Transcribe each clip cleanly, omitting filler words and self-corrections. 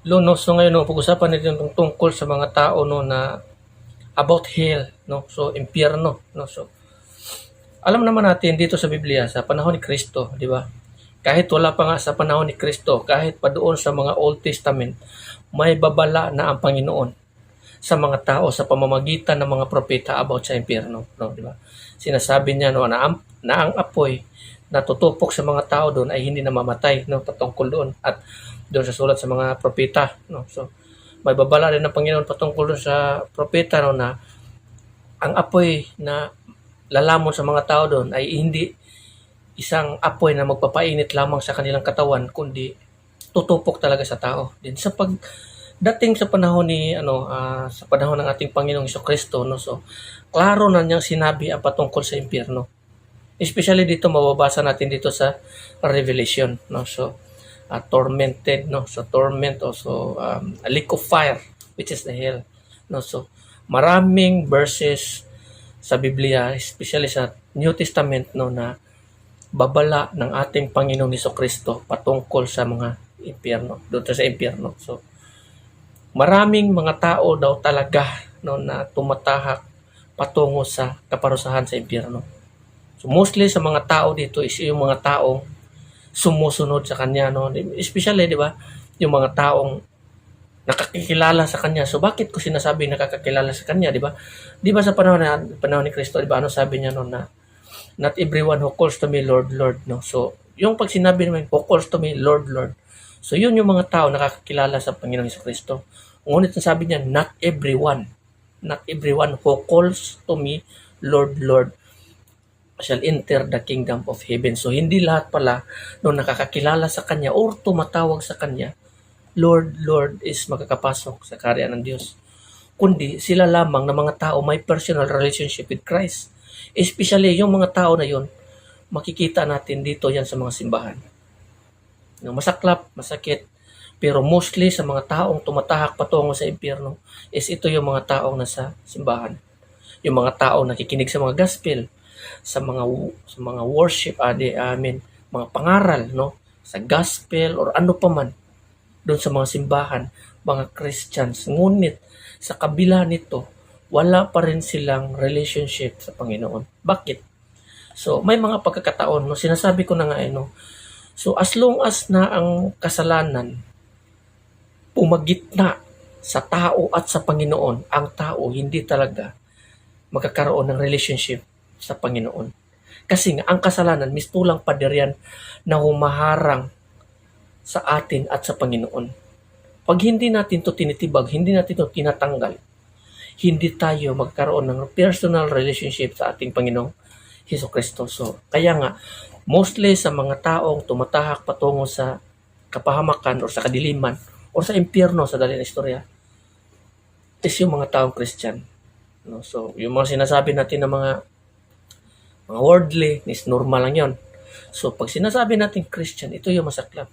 No, so ngayon, no, pag-usapan natin itong tungkol sa mga tao, no, na about hell, no, so impyerno, no, so alam naman natin dito sa Biblia sa panahon ni Kristo, di ba? Kahit wala pa nga sa panahon ni Kristo, kahit pa doon sa mga Old Testament, may babala na ang Panginoon sa mga tao sa pamamagitan ng mga propeta about sa impyerno, no, di ba? Sinasabi niya, no, na ang apoy na tutupok sa mga tao doon ay hindi na mamatay, no, patungkol doon at doon sa sulat sa mga propeta, no. So may babala rin ng Panginoon patungkol doon sa propeta, no, na ang apoy na lalamon sa mga tao doon ay hindi isang apoy na magpapainit lamang sa kanilang katawan, kundi tutupok talaga sa tao. Din sa pagdating sa panahon ni sa panahon ng ating Panginoong Kristo, no, so klaro na niyang sinabi ang patungkol sa impyerno. Especially dito mababasa natin dito sa Revelation, no. So tormented, no, so torment, also a lake of fire which is the hell, no. So maraming verses sa Biblia, especially sa New Testament, no, na babala ng ating Panginoong Kristo patungkol sa mga impyerno, doon sa impyerno. So maraming mga tao daw talaga, no, na tumatahak patungo sa kaparusahan sa impyerno. So mostly sa mga tao dito is yung mga taong sumusunod sa kanya, no. Especially, di ba, yung mga taong nakakikilala sa kanya. So bakit ko sinasabi nakakakilala sa kanya, di ba? Di ba sa panahon ni Kristo, di ba, ano sabi niya noon na not everyone who calls to me Lord, Lord, no. So yung pag sinabi naman who calls to me Lord, Lord, so yun yung mga tao nakakakilala sa Panginoong Kristo. Ngunit sabi niya not everyone who calls to me Lord, Lord shall enter the kingdom of heaven. So hindi lahat pala no nakakakilala sa kanya or tumatawag sa kanya Lord, Lord is makakapasok sa kaharian ng Diyos, kundi sila lamang na mga tao may personal relationship with Christ. Especially yung mga tao na yun, makikita natin dito yan sa mga simbahan. No, masaklap, masakit, pero mostly sa mga taong tumatahak patungo sa impyerno is ito yung mga taong nasa simbahan. Yung mga taong nakikinig sa mga gospel, sa mga worship, mga pangaral, no, sa gospel or ano pa man doon sa mga simbahan, mga Christians. Ngunit sa kabila nito, wala pa rin silang relationship sa Panginoon. Bakit? So, may mga pagkakataon, no, sinasabi ko na nga, no, so as long as na ang kasalanan pumagitna sa tao at sa Panginoon, ang tao hindi talaga magkakaroon ng relationship sa Panginoon. Kasi nga, ang kasalanan, mistulang pader yan na humaharang sa atin at sa Panginoon. Pag hindi natin to tinitibag, hindi natin to tinatanggal, hindi tayo magkaroon ng personal relationship sa ating Panginoong Hesus Kristo. So, kaya nga, mostly sa mga taong tumatahak patungo sa kapahamakan o sa kadiliman o sa impyerno sa dali na istorya, is yung mga taong Christian. No? So, yung mga sinasabi natin ng mga worldly is normal lang yon. So, pag sinasabi natin Christian, ito yung masaklap.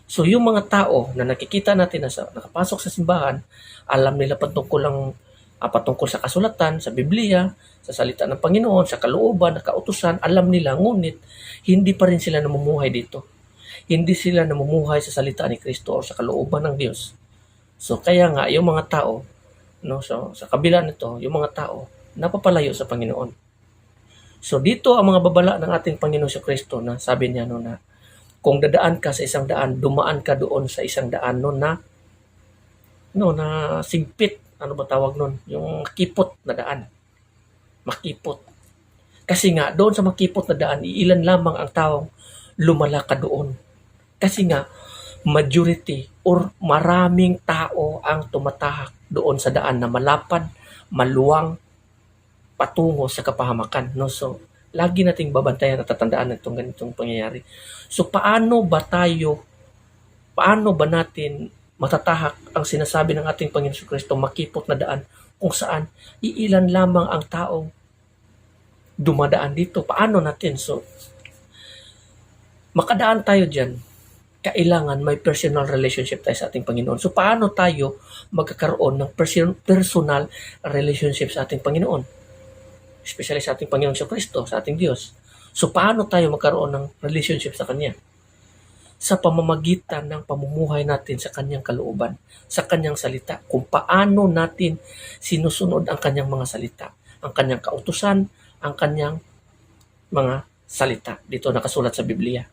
So yung mga tao na nakikita natin na nakapasok sa simbahan, alam nila patungkol sa kasulatan, sa Biblia, sa salita ng Panginoon, sa kalooban, na kautusan, alam nila, ngunit hindi pa rin sila namumuhay dito. Hindi sila namumuhay sa salita ni Kristo o sa kalooban ng Diyos. So kaya nga yung mga tao, no, so sa kabila nito, yung mga tao napapalayo sa Panginoon. So dito ang mga babala ng ating Panginoon sa Kristo na sabi niya no na kung dadaan ka sa isang daan, dumaan ka doon sa isang daan na sigpit, ano ba tawag nun? Yung makipot na daan. Makipot. Kasi nga, doon sa makipot na daan, ilan lamang ang taong lumalakad doon. Kasi nga, majority or maraming tao ang tumatahak doon sa daan na malapad, maluwang, patungo sa kapahamakan. No? So, lagi nating babantayan at tatandaan itong ganitong pangyayari. So paano ba natin matatahak ang sinasabi ng ating Panginoon Kristo, makipot na daan kung saan iilan lamang ang taong dumadaan dito? Paano natin? So, makadaan tayo dyan, kailangan may personal relationship tayo sa ating Panginoon. So paano tayo magkakaroon ng personal relationship sa ating Panginoon? Especially sa ating Panginoong Kristo, sa ating Diyos. So paano tayo magkaroon ng relationship sa Kanya? sa pamamagitan ng pamumuhay natin sa kanyang kalooban, sa kanyang salita, kung paano natin sinusunod ang kanyang mga salita, ang kanyang kautusan, ang kanyang mga salita. Dito nakasulat sa Biblia.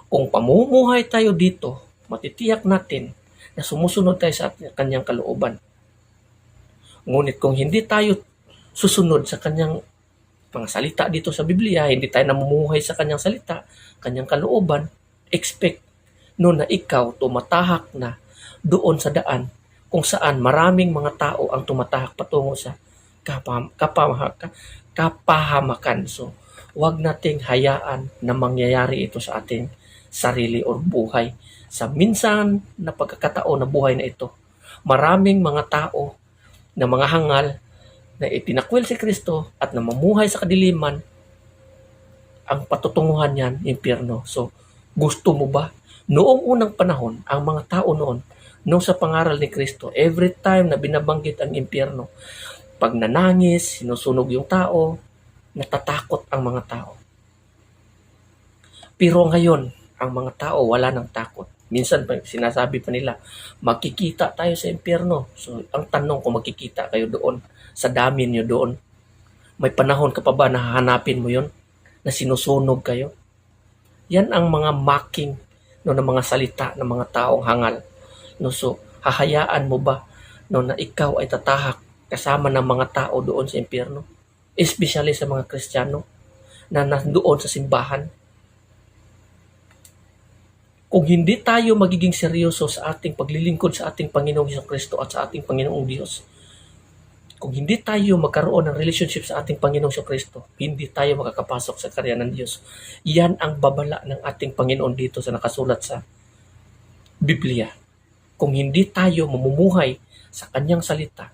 Kung pamumuhay tayo dito, matitiyak natin na sumusunod tayo sa kanyang kalooban. Ngunit kung hindi tayo susunod sa kanyang mga salita dito sa Biblia, hindi tayo namumuhay sa kanyang salita, kanyang kalooban, expect no na ikaw tumatahak na doon sa daan kung saan maraming mga tao ang tumatahak patungo sa kapahamakan. So, huwag nating hayaan na mangyayari ito sa ating sarili o buhay. Sa minsan na pagkakataon na buhay na ito, maraming mga tao na mga hangal na itinakwil si Kristo at namamuhay sa kadiliman, ang patutunguhan niyan, impyerno. So, gusto mo ba? Noong unang panahon, ang mga tao noon, nung sa pangaral ni Kristo, every time na binabanggit ang impyerno, pag nanangis, sinusunog yung tao, natatakot ang mga tao. Pero ngayon, ang mga tao wala nang takot. Minsan sinasabi pa nila, makikita tayo sa impyerno. So, ang tanong kung makikita kayo doon, sa dami niyo doon, may panahon ka pa ba na hahanapin mo yon na sinusunog kayo? Yan ang mga mocking no, ng mga salita ng mga taong hangal. No, so, hahayaan mo ba no, na ikaw ay tatahak kasama ng mga tao doon sa impyerno? Especially sa mga Kristiyano na nandoon sa simbahan. Kung hindi tayo magiging seryoso sa ating paglilingkod sa ating Panginoong Jesucristo at sa ating Panginoong Diyos, kung hindi tayo magkaroon ng relationship sa ating Panginoong Jesucristo, hindi tayo makakapasok sa karya ng Diyos. Yan ang babala ng ating Panginoon dito sa nakasulat sa Biblia. Kung hindi tayo mamumuhay sa kanyang salita,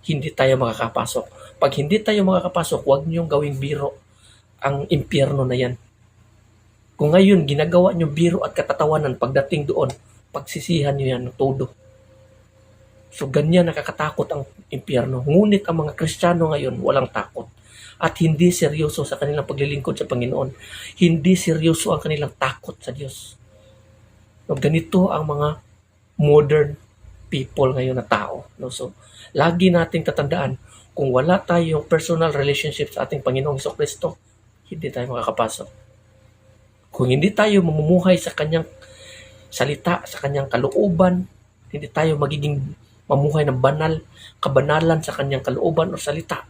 hindi tayo makakapasok. Pag hindi tayo makakapasok, huwag niyong gawing biro ang impyerno na yan. Kung ngayon, ginagawa niyo biro at katatawanan pagdating doon, pagsisihan niyo yan ng todo. So, ganyan nakakatakot ang impyerno. Ngunit ang mga Kristiyano ngayon, walang takot. At hindi seryoso sa kanilang paglilingkod sa Panginoon. Hindi seryoso ang kanilang takot sa Diyos. So, ganito ang mga modern people ngayon na tao. No? So, lagi nating tatandaan, kung wala tayong personal relationship sa ating Panginoong Jesucristo, hindi tayo makakapasok. Kung hindi tayo mamumuhay sa kanyang salita, sa kanyang kalooban, hindi tayo magiging mamuhay ng kabanalan sa kanyang kalooban o salita,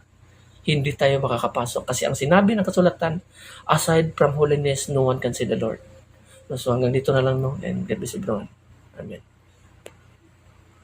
hindi tayo makakapasok. Kasi ang sinabi ng kasulatan, aside from holiness, no one can see the Lord. So hanggang dito na lang, no? And God bless everyone. Amen.